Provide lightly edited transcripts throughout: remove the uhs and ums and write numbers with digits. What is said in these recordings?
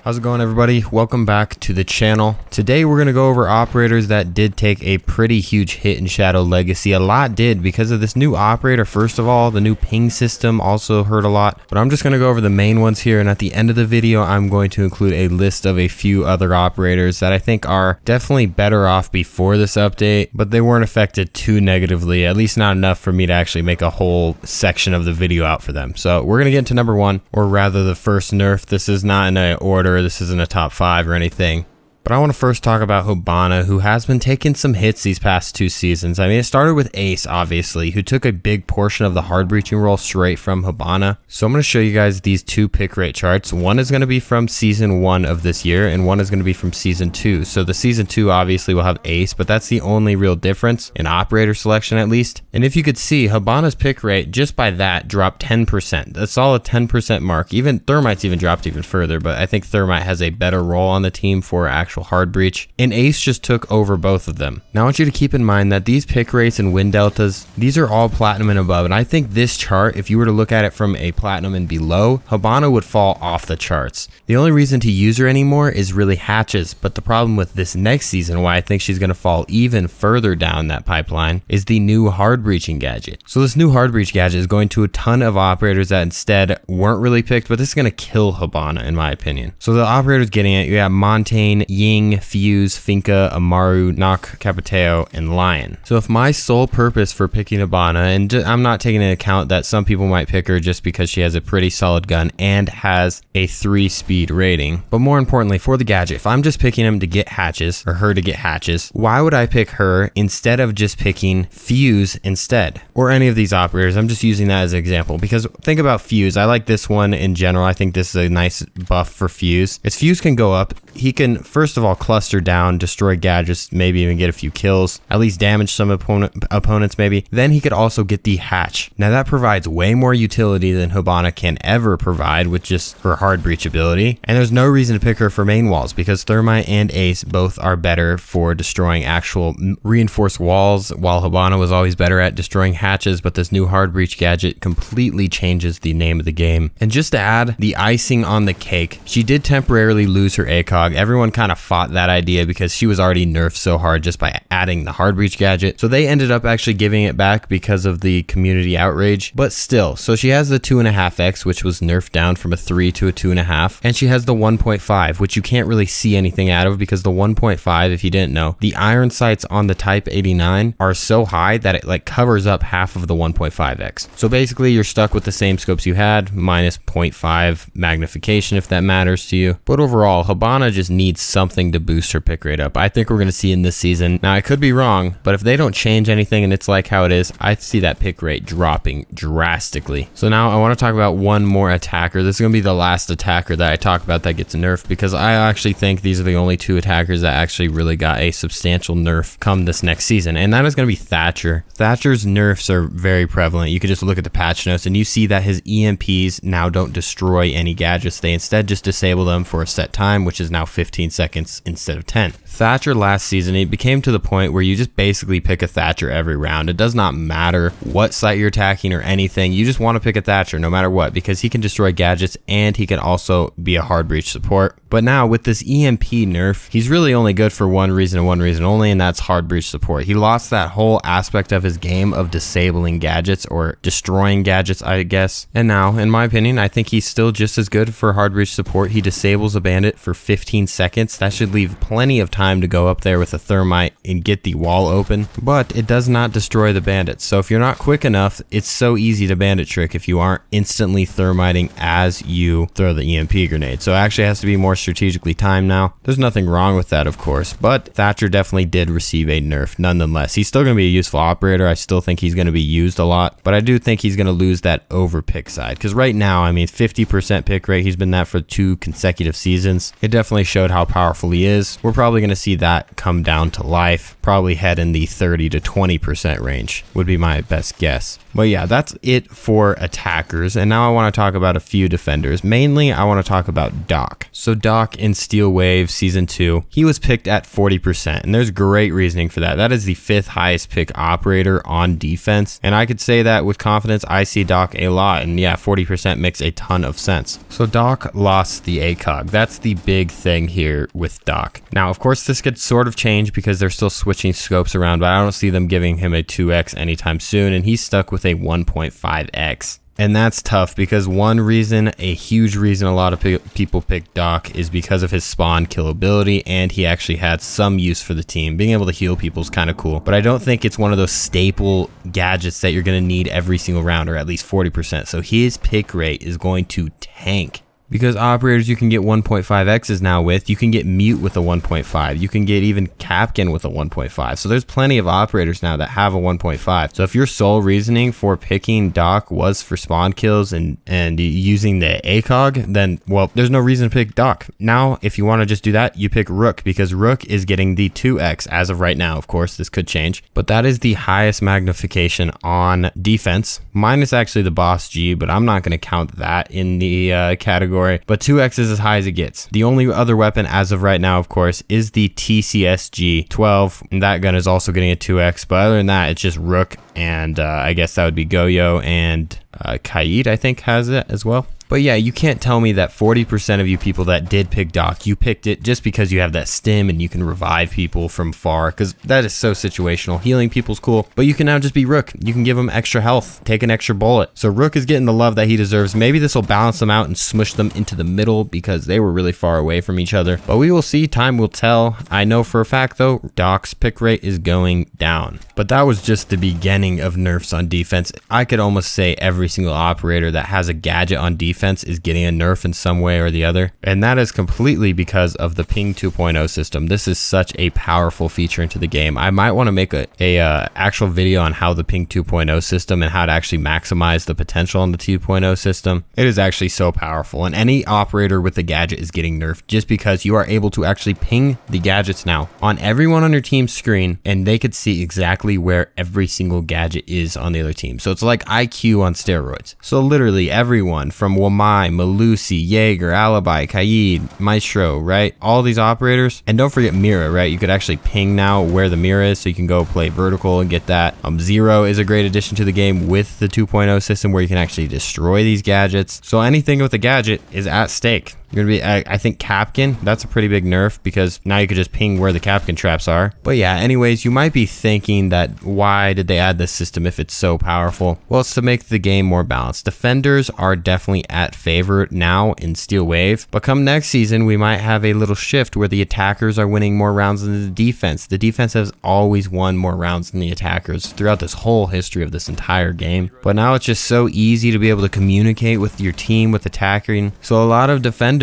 How's it going, everybody? Welcome back to the channel. Today we're going to go over operators that did take a pretty huge hit in Shadow Legacy. A lot did because of this new operator. First of all, the new ping system also hurt a lot, but I'm just going to go over the main ones here, and at the end of the video I'm going to include a list of a few other operators that I think are definitely better off before this update, but they weren't affected too negatively, at least not enough for me to actually make a whole section of the video out for them. So we're going to get into number one, or rather the first nerf. This is not in an order. This isn't a top 5 or anything. But I want to first talk about Habana, who has been taking some hits these past 2 seasons. I mean, it started with Ace, obviously, who took a big portion of the hard breaching role straight from Habana. So I'm going to show you guys these 2 pick rate charts. One is going to be from season 1 of this year, and one is going to be from season 2. So the season 2 obviously will have Ace, but that's the only real difference in operator selection, at least. And if you could see, Habana's pick rate, just by that, dropped 10%. That's all a 10% mark. Even Thermite's even dropped even further, but I think Thermite has a better role on the team for actual hard breach, and Ace just took over both of them. Now I want you to keep in mind that these pick rates and win deltas, these are all platinum and above, and I think this chart, if you were to look at it from a platinum and below, Habana would fall off the charts. The only reason to use her anymore is really hatches, but the problem with this next season, why I think she's going to fall even further down that pipeline, is the new hard breaching gadget. So this new hard breach gadget is going to a ton of operators that instead weren't really picked, but this is going to kill Habana in my opinion. So the operators getting it, you have Montaigne, Ying, Fuse, Finca, Amaru, Nock, Capiteo, and Lion. So if my sole purpose for picking Habana, and I'm not taking into account that some people might pick her just because she has a pretty solid gun and has a 3-speed rating, but more importantly for the gadget, if I'm just picking him to get hatches, or her to get hatches, why would I pick her instead of just picking Fuse instead? Or any of these operators, I'm just using that as an example, because think about Fuse. I like this one in general. I think this is a nice buff for Fuse. As Fuse can go up, he can first of all cluster down, destroy gadgets, maybe even get a few kills, at least damage some opponents maybe. Then he could also get the hatch. Now that provides way more utility than Habana can ever provide with just her hard breach ability, and there's no reason to pick her for main walls because Thermite and Ace both are better for destroying actual reinforced walls, while Habana was always better at destroying hatches, but this new hard breach gadget completely changes the name of the game. And just to add the icing on the cake, she did temporarily lose her ACOG. Everyone kind of fought that idea because she was already nerfed so hard just by adding the hard breach gadget. So they ended up actually giving it back because of the community outrage, but still. So she has the 2.5x, which was nerfed down from a 3 to a 2.5, and she has the 1.5, which you can't really see anything out of because the 1.5, if you didn't know, the iron sights on the Type 89 are so high that it like covers up half of the 1.5x. So basically you're stuck with the same scopes you had minus 0.5 magnification if that matters to you. But overall, Habana just needs something to boost her pick rate up. I think we're going to see in this season. Now I could be wrong, but if they don't change anything and it's like how it is, I see that pick rate dropping drastically. So now I want to talk about one more attacker. This is going to be the last attacker that I talk about that gets nerfed, because I actually think these are the only 2 attackers that actually really got a substantial nerf come this next season, and that is going to be Thatcher. Thatcher's nerfs are very prevalent. You could just look at the patch notes and you see that his EMPs now don't destroy any gadgets. They instead just disable them for a set time, which is now 15 seconds instead of 10. Thatcher last season, it became to the point where you just basically pick a Thatcher every round. It does not matter what site you're attacking or anything. You just want to pick a Thatcher no matter what, because he can destroy gadgets and he can also be a hard breach support. But now with this EMP nerf, he's really only good for one reason and one reason only, and that's hard breach support. He lost that whole aspect of his game of disabling gadgets or destroying gadgets, I guess. And now, in my opinion, I think he's still just as good for hard breach support. He disables a bandit for 15 seconds. That should leave plenty of time to go up there with a Thermite and get the wall open, but it does not destroy the bandits. So if you're not quick enough, it's so easy to bandit trick if you aren't instantly Thermiting as you throw the EMP grenade. So it actually has to be more strategically timed now. There's nothing wrong with that, of course, but Thatcher definitely did receive a nerf nonetheless. He's still going to be a useful operator. I still think he's going to be used a lot, but I do think he's going to lose that over pick side, because right now, I mean, 50% pick rate, he's been that for 2 consecutive seasons. It definitely showed how powerful he is. We're probably going to see that come down to life, probably head in the 30 to 20% range would be my best guess. But yeah, that's it for attackers. And now I want to talk about a few defenders. Mainly, I want to talk about Doc. So Doc in Steel Wave Season 2, he was picked at 40%. And there's great reasoning for that. That is the 5th highest pick operator on defense. And I could say that with confidence. I see Doc a lot. And yeah, 40% makes a ton of sense. So Doc lost the ACOG. That's the big thing here with Doc. Now, of course, this could sort of change because they're still switching scopes around, but I don't see them giving him a 2x anytime soon. And he's stuck with a 1.5x. And that's tough because one reason, a huge reason a lot of people pick Doc is because of his spawn kill ability, and he actually had some use for the team. Being able to heal people is kind of cool, but I don't think it's one of those staple gadgets that you're going to need every single round, or at least 40%. So his pick rate is going to tank. Because operators you can get 1.5x's now with, you can get Mute with a 1.5, you can get even Capkin with a 1.5. So there's plenty of operators now that have a 1.5. So if your sole reasoning for picking Doc was for spawn kills and using the ACOG, then, well, there's no reason to pick Doc. Now, if you want to just do that, you pick Rook, because Rook is getting the 2x as of right now. Of course, this could change, but that is the highest magnification on defense. Mine is actually the Boss G, but I'm not going to count that in the category. But 2x is as high as it gets. The only other weapon as of right now, of course, is the TCSG 12. And that gun is also getting a 2x. But other than that, it's just Rook, and I guess that would be Goyo, and Kaid, I think, has it as well. But yeah, you can't tell me that 40% of you people that did pick Doc, you picked it just because you have that stim and you can revive people from far, because that is so situational. Healing people's cool, but you can now just be Rook. You can give them extra health, take an extra bullet. So Rook is getting the love that he deserves. Maybe this will balance them out and smush them into the middle because they were really far away from each other. But we will see. Time will tell. I know for a fact, though, Doc's pick rate is going down. But that was just the beginning of nerfs on defense. I could almost say every single operator that has a gadget on defense is getting a nerf in some way or the other, and that is completely because of the ping 2.0 system. This is such a powerful feature into the game. I might want to make a actual video on how the ping 2.0 system and how to actually maximize the potential on the 2.0 system. It is actually so powerful, and any operator with the gadget is getting nerfed just because you are able to actually ping the gadgets now on everyone on your team's screen, and they could see exactly where every single gadget is on the other team. So it's like IQ on steroids. So literally everyone from Wamai, Malusi, Jaeger, Alibi, Kaid, Maestro, right? All these operators. And don't forget Mira, right? You could actually ping now where the Mira is, so you can go play vertical and get that. Zero is a great addition to the game with the 2.0 system where you can actually destroy these gadgets. So anything with a gadget is at stake. You're gonna be, I think Capkin, that's a pretty big nerf because now you could just ping where the Capkin traps are. But yeah, anyways, you might be thinking that why did they add this system if it's so powerful? Well, it's to make the game more balanced. Defenders are definitely at favor now in Steel Wave, but come next season, we might have a little shift where the attackers are winning more rounds than the defense. The defense has always won more rounds than the attackers throughout this whole history of this entire game. But now it's just so easy to be able to communicate with your team with attacking. So a lot of defenders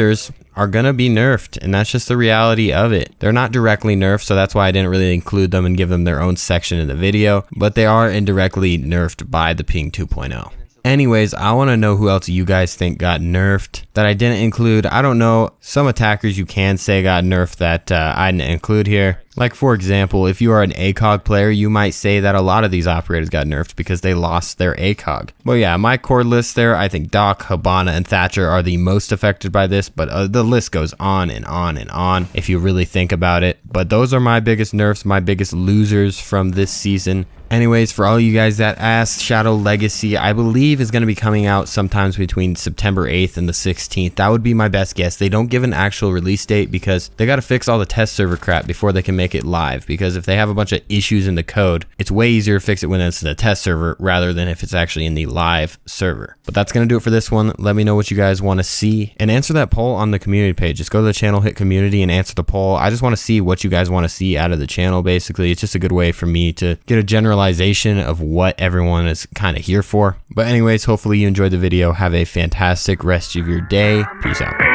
are gonna be nerfed, and that's just the reality of it. They're not directly nerfed, so that's why I didn't really include them and give them their own section in the video, but they are indirectly nerfed by the ping 2.0. Anyways, I want to know who else you guys think got nerfed that I didn't include. I don't know. Some attackers you can say got nerfed that I didn't include here. Like, for example, if you are an ACOG player, you might say that a lot of these operators got nerfed because they lost their ACOG. Well, yeah, my core list there, I think Doc, Habana, and Thatcher are the most affected by this, but the list goes on and on and on if you really think about it. But those are my biggest nerfs, my biggest losers from this season. Anyways, for all you guys that asked, Shadow Legacy, I believe is going to be coming out sometimes between September 8th and the 16th. That would be my best guess. They don't give an actual release date because they got to fix all the test server crap before they can make it live. Because if they have a bunch of issues in the code, it's way easier to fix it when it's in the test server rather than if it's actually in the live server. But that's going to do it for this one. Let me know what you guys want to see and answer that poll on the community page. Just go to the channel, hit community, and answer the poll. I just want to see what you guys want to see out of the channel. Basically, it's just a good way for me to get a generalization of what everyone is kind of here for. But anyways, hopefully you enjoyed the video. Have a fantastic rest of your day. Peace out.